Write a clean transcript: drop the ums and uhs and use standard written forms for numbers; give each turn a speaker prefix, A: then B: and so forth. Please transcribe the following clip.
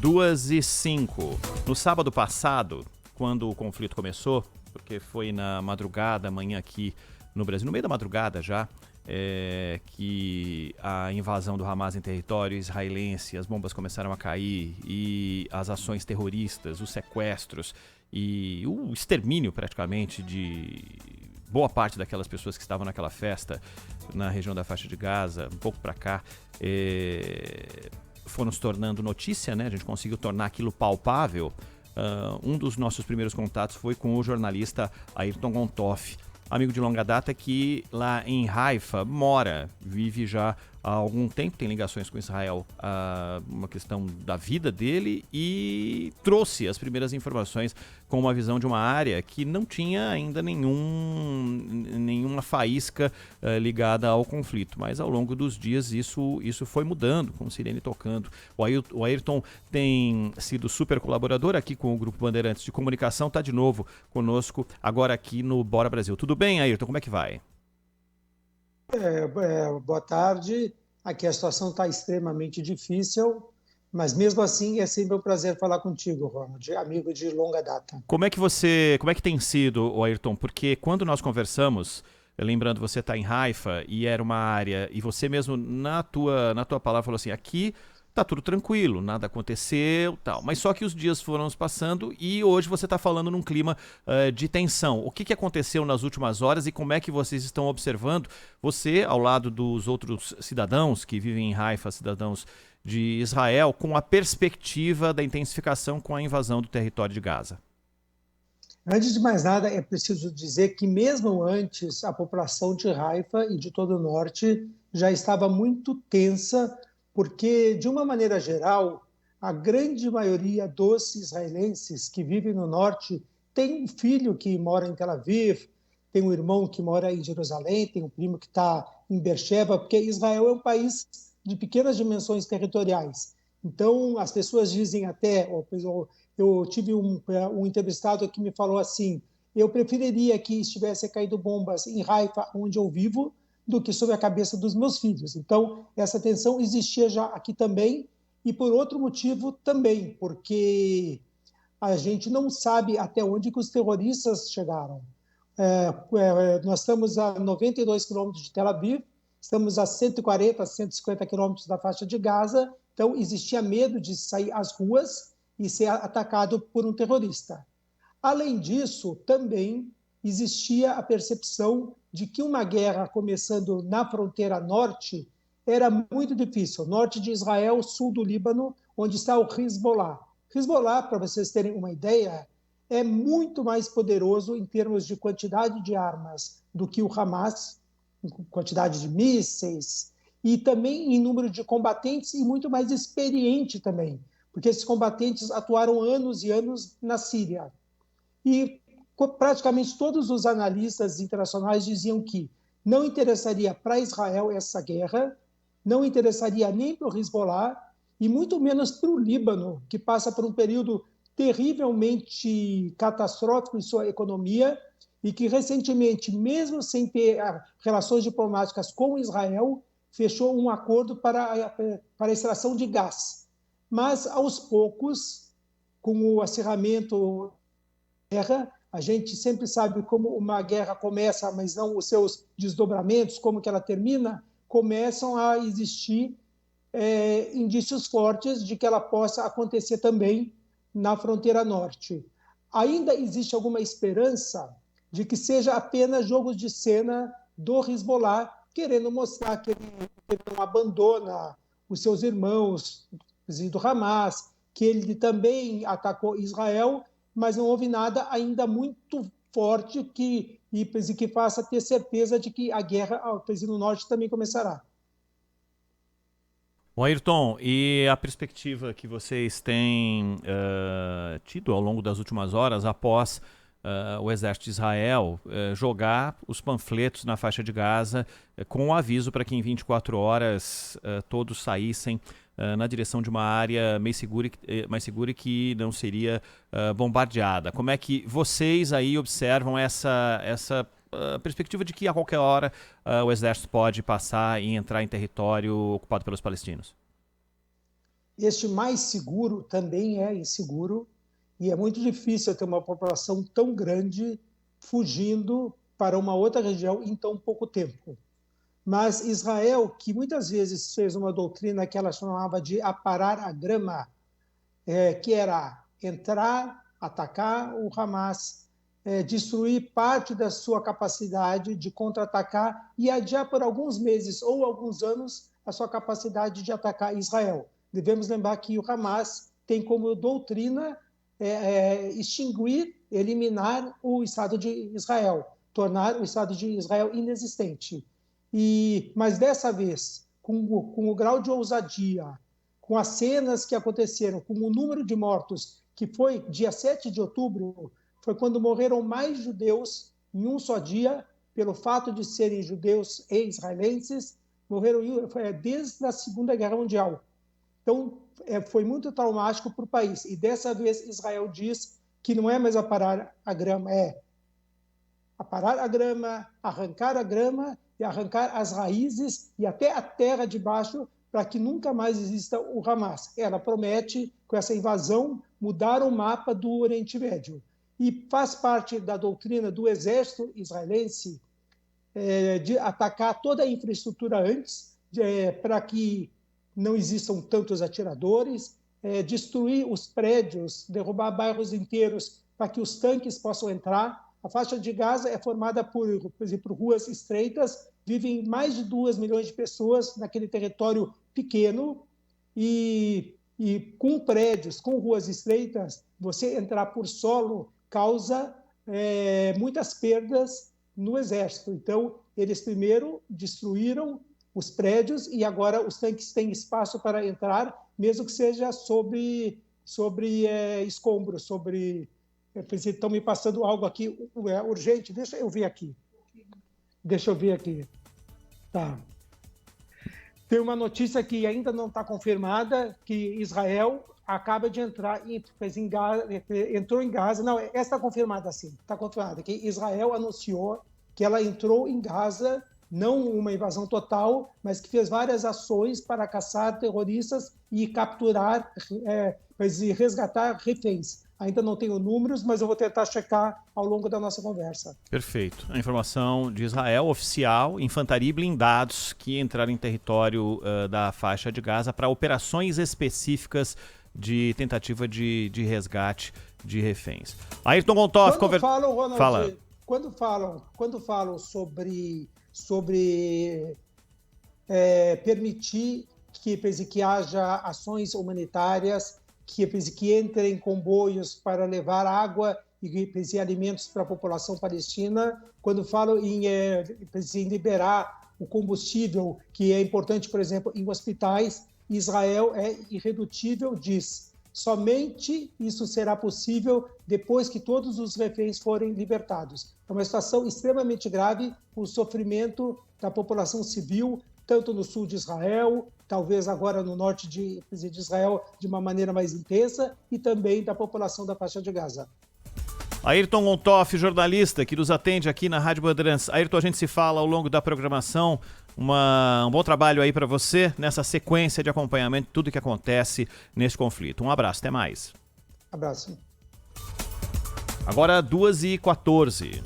A: 2h05. No sábado passado, quando o conflito começou, porque foi na madrugada, amanhã aqui no Brasil, no meio da madrugada já, que a invasão do Hamas em território israelense, as bombas começaram a cair e as ações terroristas, os sequestros e o extermínio praticamente de boa parte daquelas pessoas que estavam naquela festa na região da faixa de Gaza, um pouco para cá, foram se tornando notícia, né? A gente conseguiu tornar aquilo palpável. Um dos nossos primeiros contatos foi com o jornalista Ayrton Gontoff, amigo de longa data que lá em Haifa vive já há algum tempo, tem ligações com Israel, uma questão da vida dele, e trouxe as primeiras informações com uma visão de uma área que não tinha ainda nenhuma faísca ligada ao conflito, mas ao longo dos dias isso foi mudando, com sirene tocando. O Ayrton tem sido super colaborador aqui com o Grupo Bandeirantes de Comunicação, está de novo conosco agora aqui no Bora Brasil. Tudo bem, Ayrton? Como é que vai?
B: Boa tarde. Aqui a situação está extremamente difícil, mas mesmo assim é sempre um prazer falar contigo, Ronald, amigo de longa data.
A: Como é que tem sido, Ayrton? Porque quando nós conversamos, lembrando, você está em Haifa e era uma área, e você mesmo na tua palavra falou assim, aqui tá tudo tranquilo, nada aconteceu, tal. Mas só que os dias foram se passando e hoje você está falando num clima de tensão. O que aconteceu nas últimas horas e como é que vocês estão observando? Você, ao lado dos outros cidadãos que vivem em Haifa, cidadãos de Israel, com a perspectiva da intensificação com a invasão do território de Gaza.
B: Antes de mais nada, é preciso dizer que mesmo antes, a população de Haifa e de todo o norte já estava muito tensa, porque, de uma maneira geral, a grande maioria dos israelenses que vivem no norte tem um filho que mora em Tel Aviv, tem um irmão que mora em Jerusalém, tem um primo que está em Beersheba, porque Israel é um país de pequenas dimensões territoriais. Então, as pessoas dizem até, eu tive um entrevistado que me falou assim, eu preferiria que estivesse caído bombas em Haifa, onde eu vivo, do que sobre a cabeça dos meus filhos. Então, essa tensão existia já aqui também, e por outro motivo também, porque a gente não sabe até onde que os terroristas chegaram. Nós estamos a 92 quilômetros de Tel Aviv, estamos a 140, 150 quilômetros da faixa de Gaza, então existia medo de sair às ruas e ser atacado por um terrorista. Além disso, também existia a percepção de que uma guerra começando na fronteira norte era muito difícil. Norte de Israel, sul do Líbano, onde está o Hezbollah. Hezbollah, para vocês terem uma ideia, é muito mais poderoso em termos de quantidade de armas do que o Hamas, quantidade de mísseis, e também em número de combatentes e muito mais experiente também, porque esses combatentes atuaram anos e anos na Síria. E praticamente todos os analistas internacionais diziam que não interessaria para Israel essa guerra, não interessaria nem para o Hezbollah e muito menos para o Líbano, que passa por um período terrivelmente catastrófico em sua economia e que recentemente, mesmo sem ter relações diplomáticas com Israel, fechou um acordo para a extração de gás. Mas, aos poucos, com o acirramento da guerra, a gente sempre sabe como uma guerra começa, mas não os seus desdobramentos, como que ela termina, começam a existir indícios fortes de que ela possa acontecer também na fronteira norte. Ainda existe alguma esperança de que seja apenas jogos de cena do Hezbollah, querendo mostrar que ele não abandona os seus irmãos do Hamas, que ele também atacou Israel, mas não houve nada ainda muito forte que faça ter certeza de que a guerra no norte também começará.
A: Ayrton, e a perspectiva que vocês têm tido ao longo das últimas horas após o exército de Israel jogar os panfletos na faixa de Gaza com um aviso para que em 24 horas todos saíssem na direção de uma área mais segura e que não seria bombardeada. Como é que vocês aí observam essa perspectiva de que a qualquer hora o exército pode passar e entrar em território ocupado pelos palestinos?
B: Este mais seguro também é inseguro e é muito difícil ter uma população tão grande fugindo para uma outra região em tão pouco tempo. Mas Israel, que muitas vezes fez uma doutrina que ela chamava de aparar a grama, que era entrar, atacar o Hamas, destruir parte da sua capacidade de contra-atacar e adiar por alguns meses ou alguns anos a sua capacidade de atacar Israel. Devemos lembrar que o Hamas tem como doutrina extinguir, eliminar o Estado de Israel, tornar o Estado de Israel inexistente. Mas dessa vez, com o grau de ousadia, com as cenas que aconteceram, com o número de mortos, que foi dia 7 de outubro, foi quando morreram mais judeus em um só dia, pelo fato de serem judeus e israelenses, morreram desde a Segunda Guerra Mundial. Então, foi muito traumático para o país. E dessa vez, Israel diz que não é mais aparar a grama, é aparar a grama, arrancar a grama e arrancar as raízes e até a terra de baixo para que nunca mais exista o Hamas. Ela promete, com essa invasão, mudar o mapa do Oriente Médio. E faz parte da doutrina do exército israelense de atacar toda a infraestrutura antes, para que não existam tantos atiradores, destruir os prédios, derrubar bairros inteiros para que os tanques possam entrar. A faixa de Gaza é formada por exemplo, ruas estreitas, vivem mais de 2 milhões de pessoas naquele território pequeno e com prédios, com ruas estreitas, você entrar por solo causa muitas perdas no exército. Então, eles primeiro destruíram os prédios e agora os tanques têm espaço para entrar, mesmo que seja sobre escombros, estão me passando algo aqui urgente, deixa eu ver aqui. Tá. Tem uma notícia que ainda não está confirmada, que Israel acaba de entrar entrou em Gaza. Não, essa está confirmada, sim. Está confirmada, que Israel anunciou que ela entrou em Gaza, não uma invasão total, mas que fez várias ações para caçar terroristas e capturar e resgatar reféns. Ainda não tenho números, mas eu vou tentar checar ao longo da nossa conversa.
A: Perfeito. A informação de Israel, oficial, infantaria e blindados que entraram em território da faixa de Gaza para operações específicas de tentativa de resgate de reféns. Ayrton Gontoff...
B: Ronald, quando falam sobre permitir que haja ações humanitárias, que entrem comboios para levar água e alimentos para a população palestina, quando falam em liberar o combustível, que é importante, por exemplo, em hospitais, Israel é irredutível, diz. Somente isso será possível depois que todos os reféns forem libertados. É uma situação extremamente grave, o sofrimento da população civil, tanto no sul de Israel, talvez agora no norte de Israel de uma maneira mais intensa, e também da população da faixa de Gaza.
A: Ayrton Gontoff, jornalista, que nos atende aqui na Rádio Bandeirantes. Ayrton, a gente se fala ao longo da programação. Um bom trabalho aí para você nessa sequência de acompanhamento de tudo que acontece nesse conflito. Um abraço, até mais.
B: Abraço.
A: Agora 2h14.